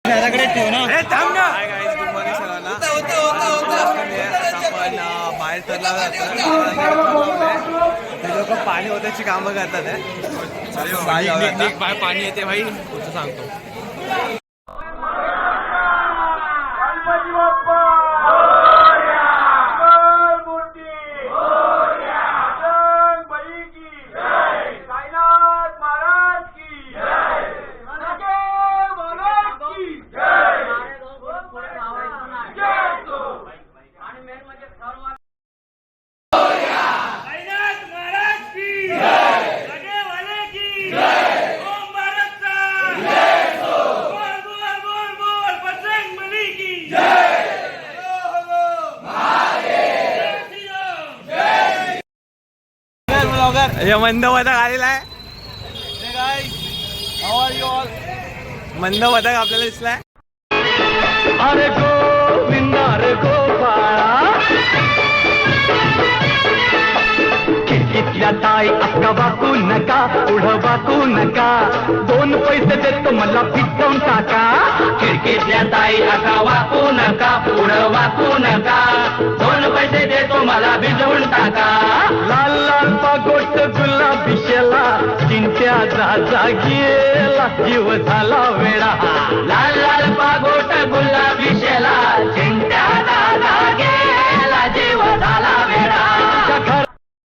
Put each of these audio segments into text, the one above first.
त्याच्याकडे ठेव ना. हाय गाईज, गुड मॉर्निंग सगळ्यांना. आपण बाहेर ठरला ते लोक पाणी होत्याची कामं करतात आहे. पाणी येते भाई तुझं सांगतो. मंदवदक आलेला आहे. मंदवदक आपल्याला दिसलाय. अरे गोविंद अरे गोपाळा, खिडकीतल्या ताई अक्का वाकू नका, पुढं वाकू नका, 2 पैसे देतो मला फिटवून टाका. खिडकीतल्या ताई अक्का वाकू नका, पुढं वाकू नका, 2 पैसे देतो मला भिजवून टाका. लाल लाल पागोट गुलाबी शेला, चिंट्या जा गेला, जीव झाला वेडा. लाल लाल पागोट गुलाबी शेला, चिंट्या जा गेला, जीव झाला वेडा.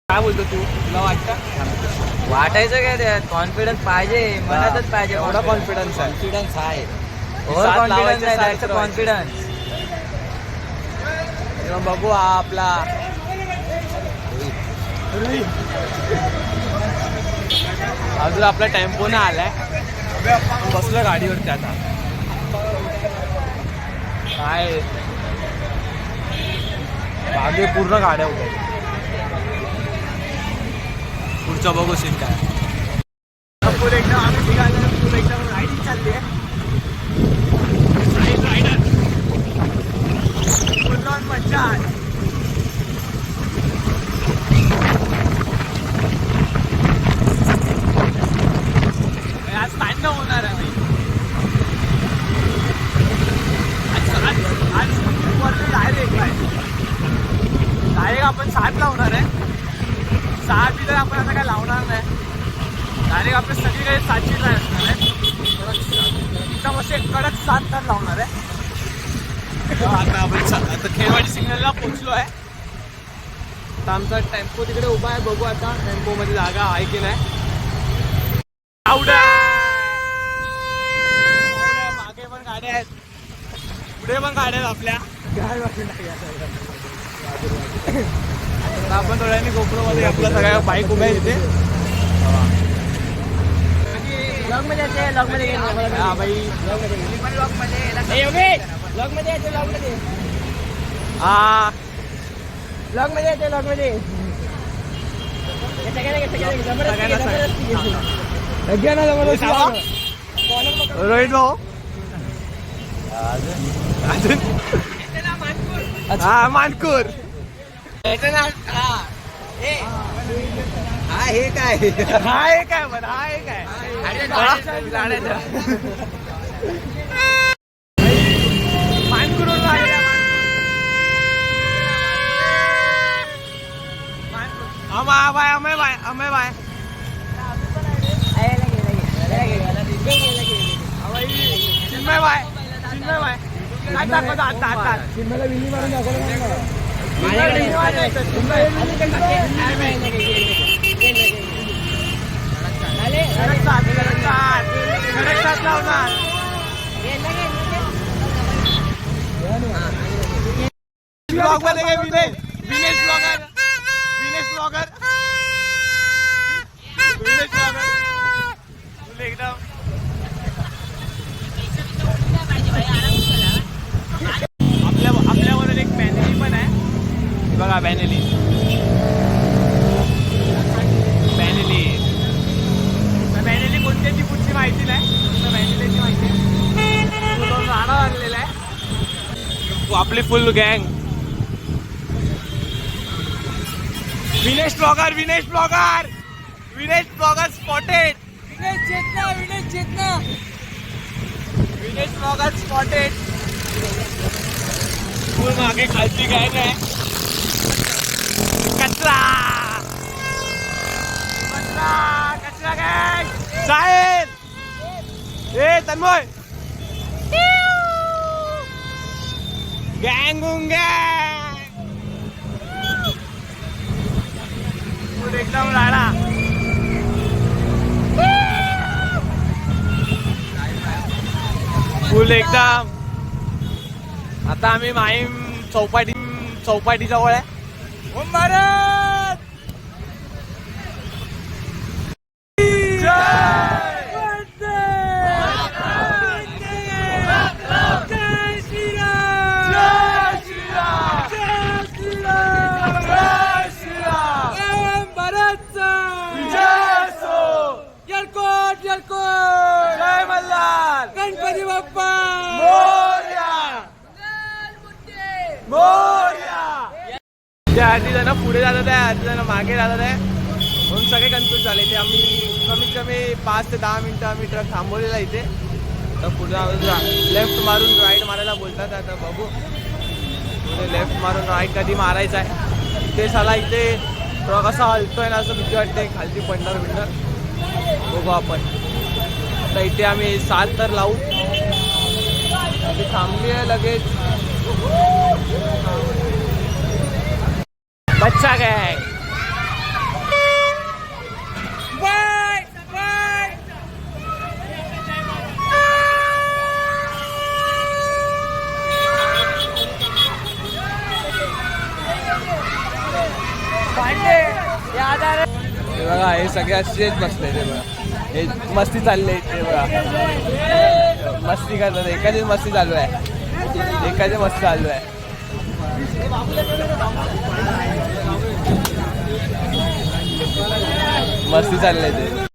काय बोलतो तू? तुला वाटतं? वाटायचं काय त्यात? कॉन्फिडन्स पाहिजे, मनातच पाहिजे. एवढा कॉन्फिडन्स आहे. कॉन्फिडन्स आहे. सात कॉन्फिडन्स लावायचे, आहे, सात त्याचं करायचे. कॉन्फिडन्स. तेव्हा बघू हा आपला अजून आपला टेम्पो ना आलाय. बसलो गाडीवरती आता. काय मागे पूर्ण गाड्या होत्या. पुढचं बघू सीन काय. फुल एकदम आम्ही निघालो, फुल एकदम रायडिंग चालली आहे. रायडर फुल ऑन मज्जा आहे. आज स्टँड होणार आहे. आज डायरेक्ट आपण 7 लावणार आहे. 6 तर आपण आता काय लावणार नाही. डायरेक्ट आपले सगळीकडे 7ची ट्राय असणार आहे. एकदम असे कडक 7 तर लावणार आहे. आता आपण आता खेळवाडी सिग्नलला पोहोचलो आहे. आता आमचा टेम्पो तिकडे उभा आहे. बघू आता टेम्पो मध्ये जागा आहे की नाही. मागे पण गाड्या आहेत, पुढे पण गाड्या आहेत आपल्या. आपण थोड्याने गोप्रो मध्ये आपल्या सगळ्या बाईक उभ्या तिथे. लॉग मध्ये यायचे, लॉग मध्ये हा बाई. लॉग मध्ये यायचे, लॉग मध्ये हा लॉग मध्ये यायचे, लॉग मध्ये रोहित भाऊ अजून हा मानकूर. हा हे काय? हा हे काय म्हणा, हा हे काय मानकूर अमे बाय चिन्मय बाय काय दाखवतो आता चिन्मयला विली मारून ब्लॉग मध्ये काय विनेश ब्लॉगर एकदम आपल्याबरोबर एक पॅनेली पण आहे बघा. पॅनेली कोणत्याची पुढची माहिती नाही. पॅनेलीची माहिती राणा लागलेला आहे. आपली फुल गँग. Vinesh blogger spotted. Vinesh Chetna blogger spotted. Full मागे खालची गँग आहे. कचरा कचरा कचरा गँग. साहिल ए तन्मय गँग एकदम राडा. फुल एकदम. आता आम्ही माहीम चौपाटी जवळ आहे. ओम भारत जय मल्हार. गणपती बाप्पा मोरया मोरया. अर्धी जण पुढे जातात आहे, अर्धी जण मागे जातात आहे, म्हणून सगळे कन्फ्युज झाले. ते आम्ही कमीत कमी 5 ते 10 मिनिटं आम्ही ट्रक थांबवलेला इथे. तर पुढे लेफ्ट मारून राईट मारायला बोलतात. आता बघू पुढे लेफ्ट मारून राईट कधी मारायचा आहे ते. साला इथे ट्रक असा हलतोय ना, असं भीती वाटते खालती पडणार बिडणार. बघू आपण. आता इथे आम्ही 7 तर लावू. थांबली आहे लगेच. बच्चा गँग बाय बाय. बघा हे सगळे असेच बसले ते. बघा हे मस्ती चालली आहे ते. बघा मस्ती करतात. एकाची मस्ती चालू आहे, एकाची मस्ती चालू आहे. मस्ती चालली आहे ते.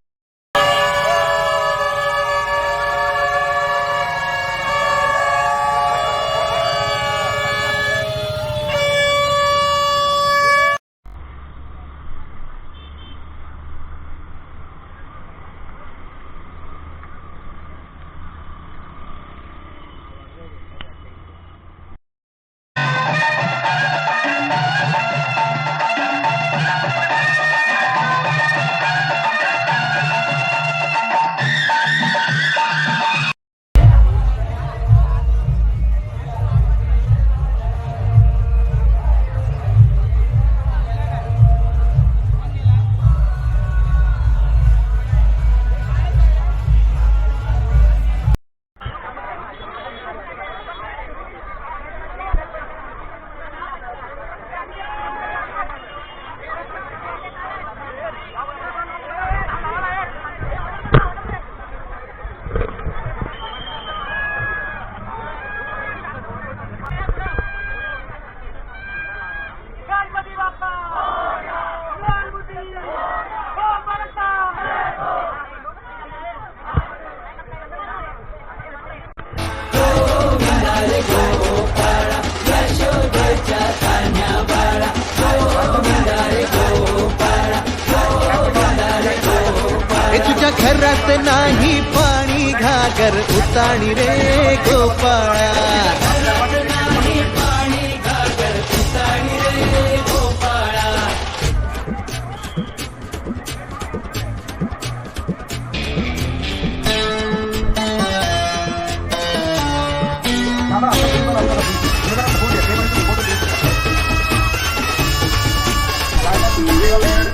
तुझ्या घरात नाही पाणी घागर उताणी रे गोपाळा.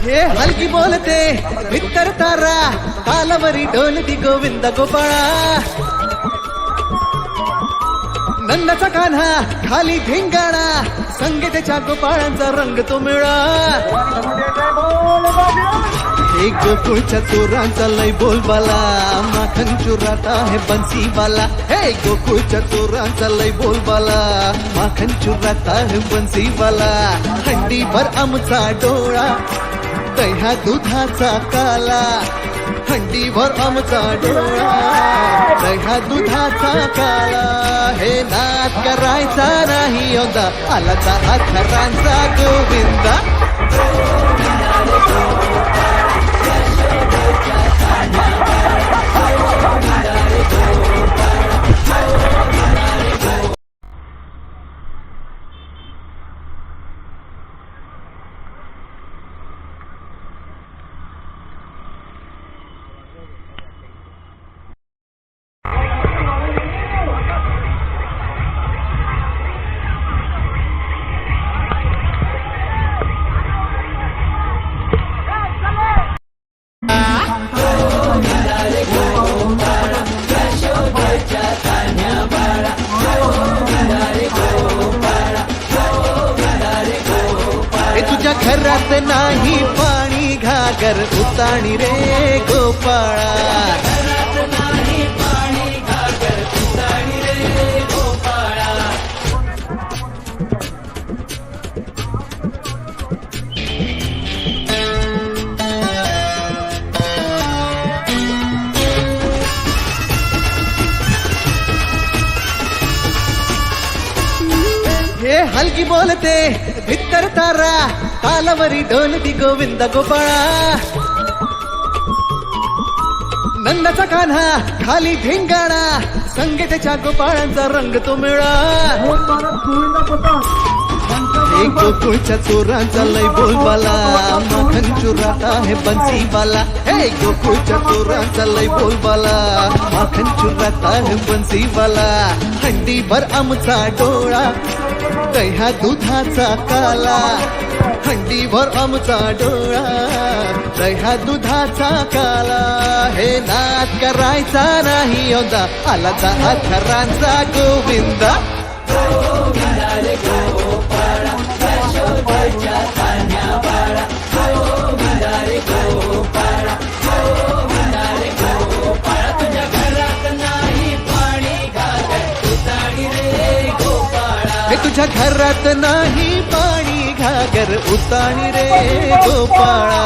हे हलकी बोलते भित्तर तारा तालावरी ढोलती गोविंद गोपाळा. नंदाचा कान्हा खाली धिंगाणा संगीताच्या गोपाळांचा रंग तो मिळा. एक गोकुळच्या चोरांचा लय बोलबाला माखन चुरात आहे बन्सीवाला. हे गोकुळच्या चोरांचा लय बोलबाला माखन चुरात आहे बन्सीवाला. हंडीभर आमचा डोळा दह्या दुधाचा काला. हंडीभर आमचा डोळा दह्या दुधाचा काला. हे नाद करायचा नाही होता आला दहा खरांचा गोविंदा. Oh घरात नाही पाणी घागर उताणी रे गोपाळा. हे हलकी बोलते भित्तर तारा तालावरी ढोलती गोविंद गोपाळा. नंदाचा कान्हा खाली धिंगाणा संगीताच्या गोपाळांचा रंग तो मिळा. एक गोकुळच्या चोरांचा लय बोलबाला माखन चुरात आहे बन्सीवाला. हे गोकुळच्या चोरांचा लय बोलबाला माखन चुरात आहे बन्सीवाला. हंडीभर आमचा डोळा दह्या दुधाचा काला. हंडीभर आमचा डोळा दह्या दुधाचा काला. हे नाद करायचा नाही यंदा आला चा अथरांचा गोविंदा. तुझ्या घरात नाही पाणी घागर उताणी रे गोपाळा.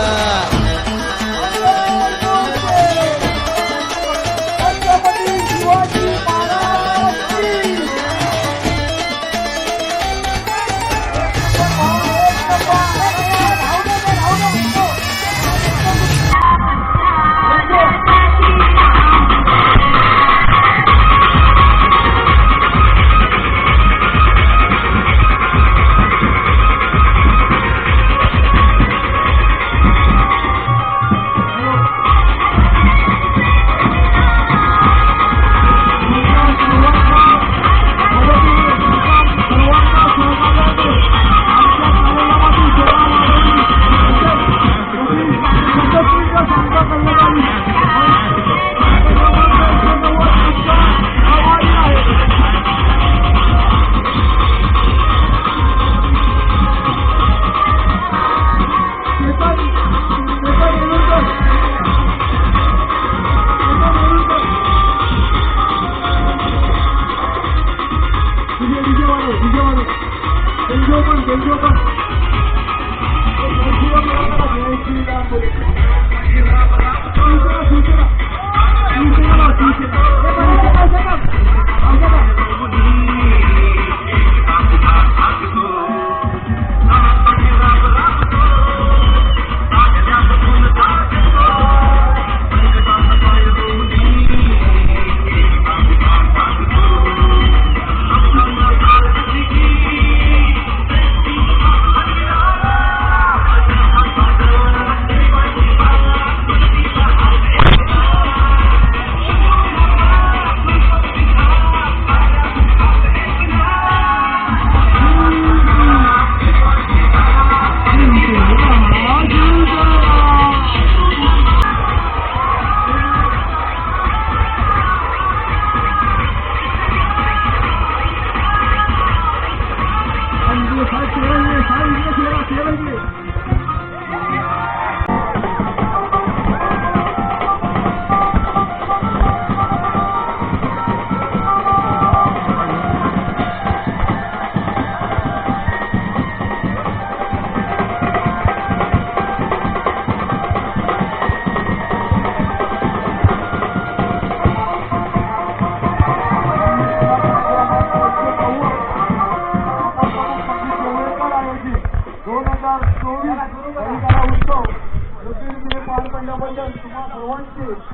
उत्सव पार पडल्याबद्दल तुम्हा सर्वांचे